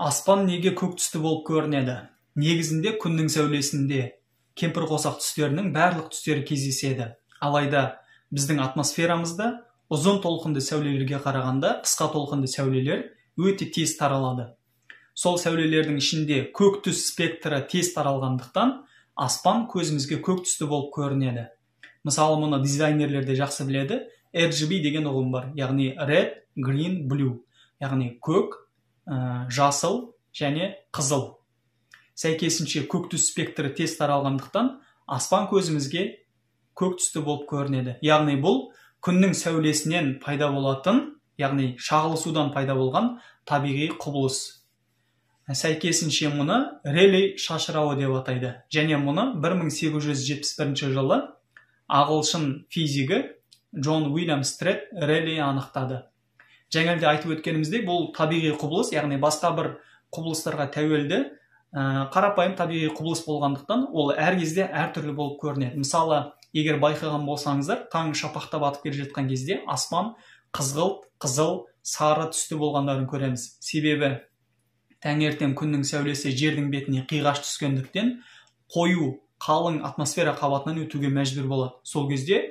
Аспан неге көк түсті болып көрінеді? Негізінде күннің сәулесінде кемпір қосақ түстерінің барлық түстері кездеседі. Алайда біздің атмосферамызда ұзын толқынды сәулелерге қарағанда қысқа толқынды сәулелер өте тез таралады. Сол сәулелердің ішінде көк түс спектрі тез таралғандықтан аспан көзімізге көк түсті болып көрінеді. Мысалы, мұны дизайнерлер де жақсы біледі. RGB деген ұғым бар, яғни red, green, blue, яғни көк, жасыл және қызыл. Сәйкесінше көк түс спектрі тез таралғандықтан аспан көзімізге көк түсті болып көрінеді. Яғни бұл күннің сәулесінен пайда болатын, яғни шағылысудан пайда болған табиғи құбылыс. Сәйкесінше мұны Релей шашырауы деп атайды. Және мұны 1871 жылы ағылшын физигі Джон Уильям Стрет Релей анықтады. Жаңа айтып өткеніміздей, бұл табиғи құбылыс, яғни басқа бір құбылыстарға тәуелді қарапайым табиғи құбылыс болғандықтан ол әр кезде әртүрлі болып көрінеді. Мысалы, егер байқаған болсаңыздар, таң шапақтап атып келе жатқан кезде аспан қызғылт, қызыл, сары түсті болғандарын көреміз. Себебі таңертең күннің сәулесі жердің бетіне қиғаш түскендіктен қою, қалың атмосфера қабатынан өтуге мәжбүр болады. Сол кезде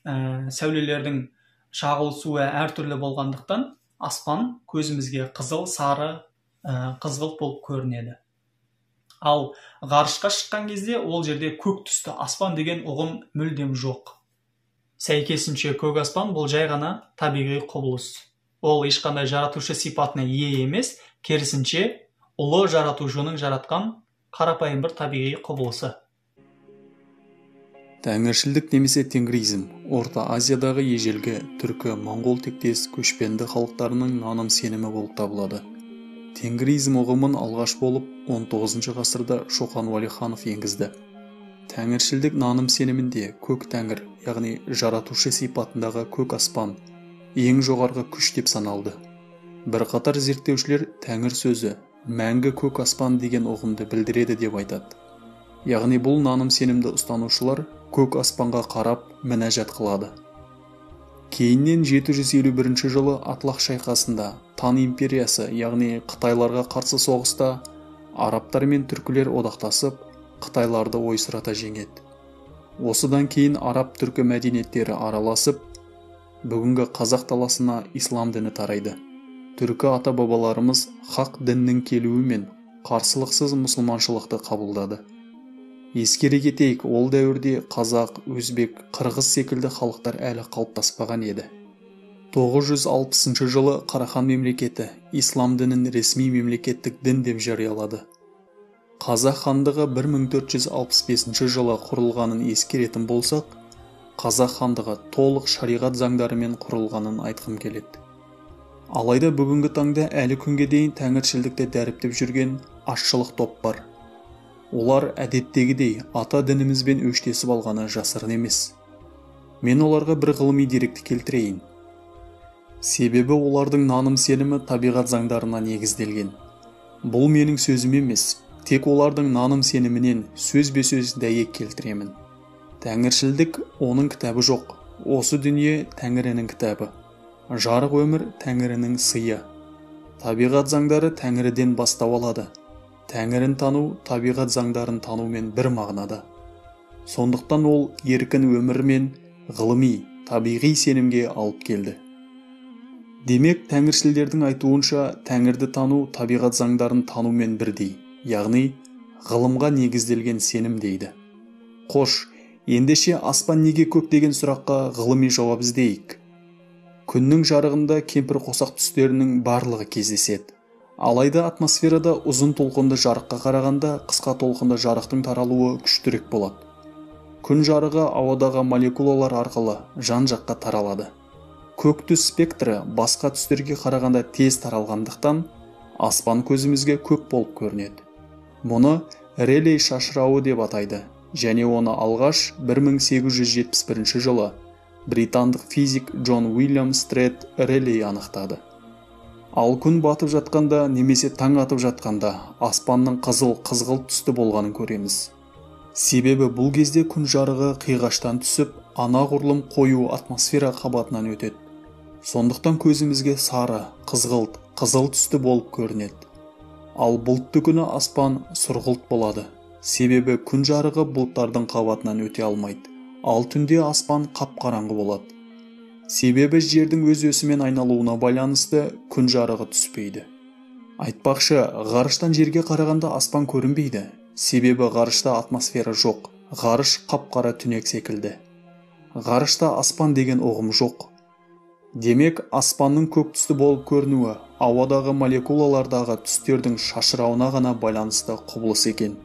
сәулелердің шағылысуы әртүрлі болғандықтан аспан көзімізге қызыл, сары, қызғылт болып көрінеді. Ал ғарышқа шыққан кезде ол жерде көк түсті аспан деген ұғым мүлдем жоқ. Сәйкесінше көк аспан бұл жай ғана табиғи құбылыс. Ол ешқандай жаратушы сипатына ие емес, керісінше ұлы жаратушының жаратқан қарапайым бір табиғи құбылысы. Тәңіршілдік немесе тенгризм Орта Азиядағы ежелгі түркі, моңғол тектес көшпенді халықтарының наным сенімі болып табылады. Тенгризм ұғымын алғаш болып 19 ғасырда Шоқан Уәлиханов енгізді. Тәңіршілдік наным сенімінде көк тәңір, яғни жаратушы сипатындағы көк аспан ең жоғарғы күш деп саналды. Бірқатар зерттеушілер тәңір сөзі мәңгі көк аспан деген ұғымды білдіреді деп айтады. Яғни бұл наным сенімді ұстанушылар көк аспанға қарап мінәжат қылады. Кейіннен 751 жылы Атлах шайқасында Тан империясы, яғни Қытайларға қарсы соғыста арабтар мен түркілер одақтасып, Қытайларды ойсырата жеңеді. Осыдан кейін араб-түркі мәдениеттері араласып, бүгінгі қазақ даласына ислам діні тарайды. Түркі ата-бабаларымыз хақ діннің келуімен қарсылықсыз мұсылманшылықты қабылдады. Ескере кетейік, ол дәуірде қазақ, өзбек, қырғыз секілді халықтар әлі қалыптаспаған еді. 960 жылы Қарахан мемлекеті ислам дінін ресми мемлекеттік дін деп жариялады. Қазақ хандығы 1465 жылы құрылғанын ескеретін болсақ, Қазақ хандығы толық шариғат заңдарымен құрылғанын айтқым келеді. Алайда бүгінгі таңда әлі күнге дейін тәңіршілдікті дәріптеп жүрген азшылық топ бар. Олар әдеттегідей ата дінімізбен өштесіп алғаны жасырын емес. Мен оларға бір ғылыми деректі келтірейін. Себебі олардың наным сенімі табиғат заңдарына негізделген. Бұл менің сөзім емес, тек олардың наным сенімінен сөзбе-сөз дәйек келтіремін. Тәңіршілдік оның кітабы жоқ. Осы дүние Тәңірінің кітабы. Жарық өмір Тәңірінің сыйы. Табиғат заңдары Тәңіріден бастау алады. Тәңірін тану табиғат заңдарын танумен бір мағынада. Сондықтан ол еркін өмір мен ғылыми, табиғи сенімге алып келді. Демек, тәңіршілдердің айтуынша Тәңірді тану табиғат заңдарын танумен бірдей, яғни ғылымға негізделген сенім дейді. Қош, ендеше аспан неге көк деген сұраққа ғылыми жауап іздейік. Күннің жарығында кемпір қосақ түстерінің барлығы кездеседі. Алайда атмосферада ұзын толқынды жарыққа қарағанда қысқа толқынды жарықтың таралуы күштірек болады. Күн жарығы ауадағы молекулалар арқылы жан-жаққа таралады. Көк түс спектрі басқа түстерге қарағанда тез таралғандықтан аспан көзімізге көк болып көрінеді. Мұны Релей шашырауы деп атайды, және оны алғаш 1871 жылы британдық физик Джон Уильям Стрет Релей анықтады. Ал күн батып жатқанда немесе таң атып жатқанда аспанның қызыл, қызғылт түсті болғанын көреміз. Себебі бұл кезде күн жарығы қиғаштан түсіп, анағұрлым қою атмосфера қабатынан өтеді. Сондықтан көзімізге сары, қызғылт, қызыл түсті болып көрінеді. Ал бұлтты күні аспан сұрғылт болады. Себебі күн жарығы бұлттардың қабатынан өте алмайды. Ал түнде аспан қап-қараңғы болады. Себебі жердің өз өсімен айналуына байланысты күн жарығы түспейді. Айтпақшы, ғарыштан жерге қарағанда аспан көрінбейді. Себебі ғарышта атмосфера жоқ. Ғарыш қап-қара түнек секілді. Ғарышта аспан деген ұғым жоқ. Демек, аспанның көк түсті болып көрінуі ауадағы молекулалардағы түстердің шашырауына ғана байланысты құбылыс екен.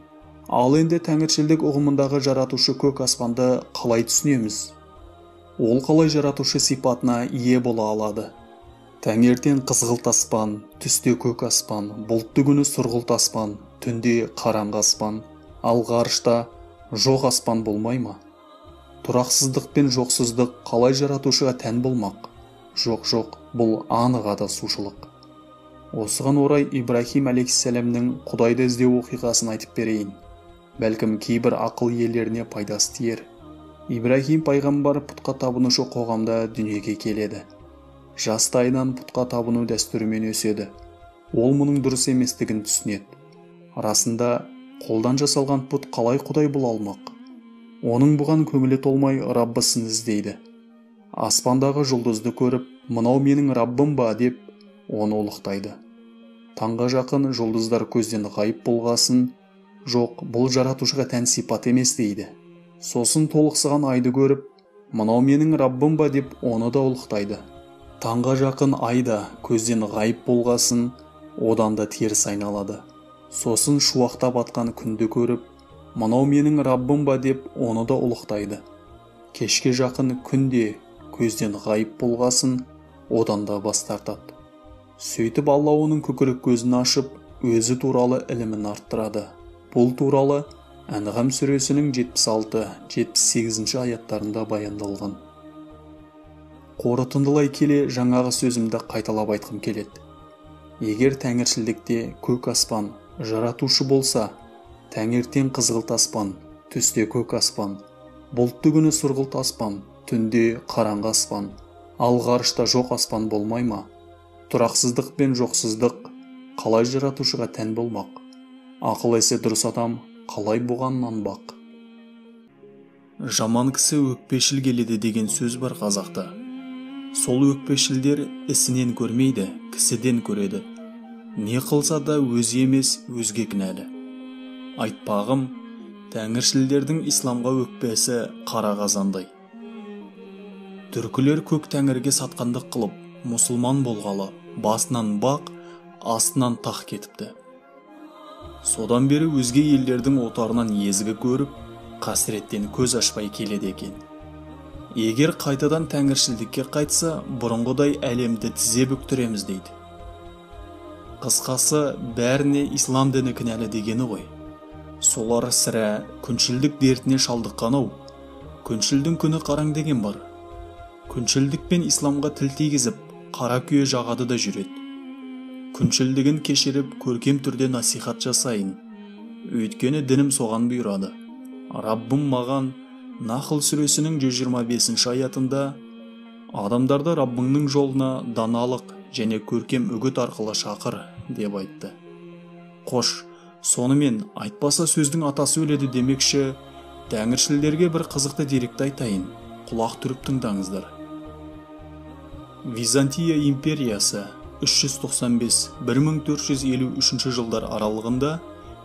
Ал енді тәңіршілдік ұғымындағы жаратушы көк аспанды қалай түсінеміз? Ол қалай жаратушы сипатына ие бола алады? Таңертең қызғылт аспан, түсте көк аспан, бұлтты күні сұрғылт аспан, түнде қараңғы аспан, ал ғарышта жоқ аспан болмай ма? Тұрақсыздық пен жоқсыздық қалай жаратушыға тән болмақ? Жоқ, бұл анық адасушылық. Осыған орай Ибрахим алейхиссаламның Құдайды іздеу оқиғасын айтып берейін. Бәлкім кейбір ақыл иелеріне пайдасы тиер. Ибрахим пайғамбар пұтқа табынушы қоғамда дүниеге келеді. Жастайынан пұтқа табыну дәстүрімен өседі. Ол мұның дұрыс еместігін түсінеді. Расында, қолдан жасалған пұт қалай Құдай бола алмақ? Оның бұған көңілі толмай Раббысын іздейді. Аспандағы жұлдызды көріп, мынау менің Раббым ба деп, оны ұлықтайды. Таңға жақын жұлдыздар көзден ғайып болғасын, жоқ, бұл жаратушыға тән сипат емес дейді. Сосын толықсыған айды көріп, мынау менің Раббым ба деп, оны да ұлықтайды. Таңға жақын айда көзден ғайып болғасын, одан да теріс айналады. Сосын шуақта батқан күнді көріп, мынау менің Раббым ба деп, оны да ұлықтайды. Кешке жақын күнде көзден ғайып болғасын, одан да бас тартады. Сөйтіп Алла оның көкірек көзін ашып, өзі туралы ілімін арттырады. Бұл туралы Әнғам сүресінің 76-78 аяттарында баяндалған. Қорытындылай келе жаңағы сөзімді қайталап айтқым келеді. Егер тәңіршілдікте көк аспан жаратушы болса, таңертең қызғылт аспан, түсте көк аспан, бұлтты күні сұрғылт аспан, түнде қараңғы аспан, ал ғарышта жоқ аспан болмай ма? Тұрақсыздық пен жоқсыздық қалай жаратушыға тән болмақ? Ақыл есі дұрыс адам қалай бұған нанбақ? Жаман кісі өкпешіл келеді деген сөз бар қазақта. Сол өкпешілдер ісінен көрмейді, кісіден көреді. Не қылса да өзі емес, өзге кінәлі. Айтпағым, тәңіршілдердің исламға өкпесі қара қазандай. Түркілер көк тәңірге сатқандық қылып, мұсылман болғалы, басынан бақ, астынан тақ кетіпті. Содан бері өзге елдердің отарынан езгі көріп, қасіреттен көз ашпай келеді екен. Егер қайтадан тәңіршілдікке қайтса, бұрынғыдай әлемді тізе бүктіреміз дейді. Қысқасы, бәріне ислам діні кінәлі дегені ғой. Солар сірә күншілдік дертіне шалдыққан-ау. Күншілдің күні қараң деген бар. Күншілдік пен исламға тіл тигізіп, қара күйе жағады да жүреді. Күншілдігін кешіріп, көркем түрде насихат жасайын. Өйткені дінім соған бұйырады. Раббым маған Нахл сүресінің 125 аятында адамдарды Раббыңның жолына даналық және көркем үгіт арқылы шақыр деп айтты. Қош, сонымен айтпаса сөздің атасы өледі демекші, тәңіршілдерге бір қызықты деректі айтайын. Құлақ түріп тыңдаңыздар. Византия империясы 395-1453 жылдар аралығында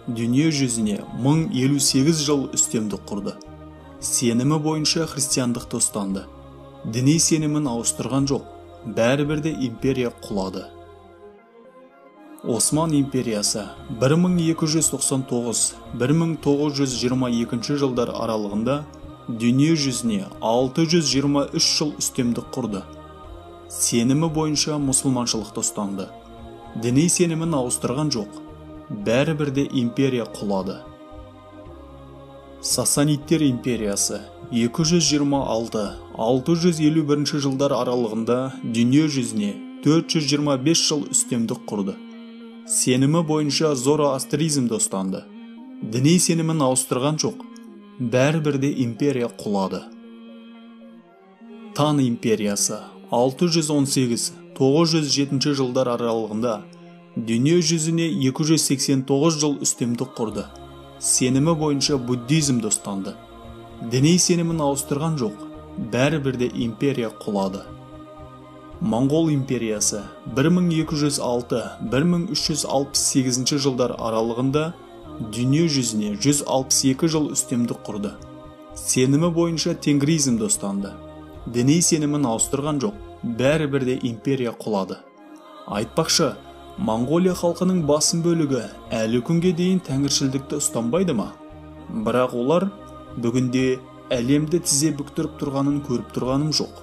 дүние жүзіне 1058 жыл үстемдік құрды. Сенімі бойынша христиандықты ұстанды. Діни сенімін ауыстырған жоқ, бәрібірде империя құлады. Осман империясы 1299-1922 жылдар аралығында дүние жүзіне 623 жыл үстемдік құрды. Сенімі бойынша мұсылманшылықты ұстанды. Діни сенімін ауыстырған жоқ, бәрібірде империя құлады. Сасаниттер империясы 226-651 жылдар аралығында дүние жүзіне 425 жыл үстемдік құрды. Сенімі бойынша зороастризмді ұстанды. Діни сенімін ауыстырған жоқ, бәрібірде империя құлады. Тан империясы 618-907 жылдар аралығында дүние жүзіне 289 жыл үстемдік құрды. Сенімі бойынша буддизмді ұстанды. Діни сенімін ауыстырған жоқ, бәрібірде империя құлады. Моңғол империясы 1206-1368 жылдар аралығында дүние жүзіне 162 жыл үстемдік құрды. Сенімі бойынша тенгризмді ұстанды. Діни сенімін ауыстырған жоқ, бәрібірде империя құлады. Айтпақшы, Моңғолия халқының басым бөлігі әлі күнге дейін тәңіршілдікті ұстанбайды ма? Бірақ олар бүгінде әлемді тізе бүктіріп тұрғанын көріп тұрғаным жоқ.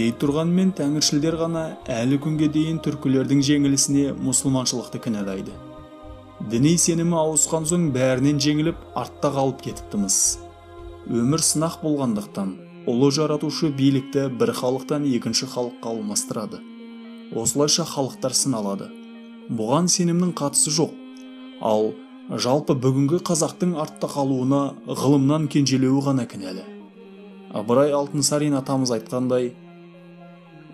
Дей тұрғанмен тәңіршілдер ғана әлі күнге дейін түркілердің жеңілісіне мұсылманшылықты кінәлайды. Діни сенімі ауысқан соң бәрінен жеңіліп артта қалып кетіптіміз. Өмір сынақ болғандықтан ұлы жаратушы билікті бір халықтан екінші халыққа алмастырады. Осылайша халықтар сыналады. Бұған сенімнің қатысы жоқ. Ал жалпы бүгінгі қазақтың артта қалуына ғылымнан кенжелеуі ғана кінәлі. Ыбырай Алтынсарин атамыз айтқандай,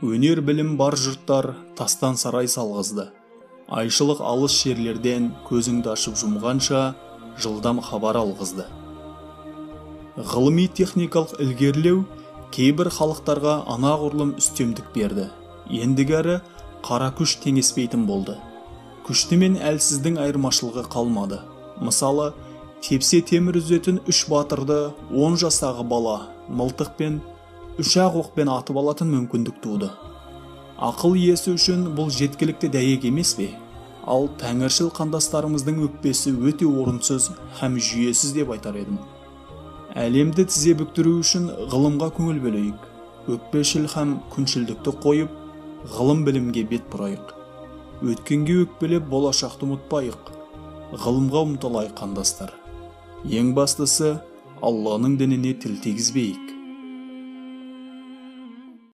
өнер білім бар жұрттар тастан сарай салғызды. Айшылық алыс жерлерден көзіңді ашып жұмғанша жылдам хабар алғызды. Ғылыми техникалық ілгерілеу кейбір халықтарға анағұрлым үстемдік берді. Ендігәрі қара күш теңеспейтін болды. Күшті мен әлсіздің айырмашылығы қалмады. Мысалы, тепсе темір үзетін 3 батырды 10 жастағы бала мылтықпен, 3 ақ оқпен атып алатын мүмкіндік туды. Ақыл иесі үшін бұл жеткілікті дәйек емес пе? Ал тәңіршіл қандастарымыздың өкпесі өте орынсыз һәм жүйесіз деп айтар едім. Әлемді тізе бүктіру үшін ғылымға көңіл бөлейік. Өкпешіл һәм күншілдікті қойып, ғылым білімге бет бұрайық. Өткенге өкпелеп болашақты ұмытпайық. Ғылымға ұмтылайық қандастар. Ең бастысы, Алланың дініне тіл тигізбейік.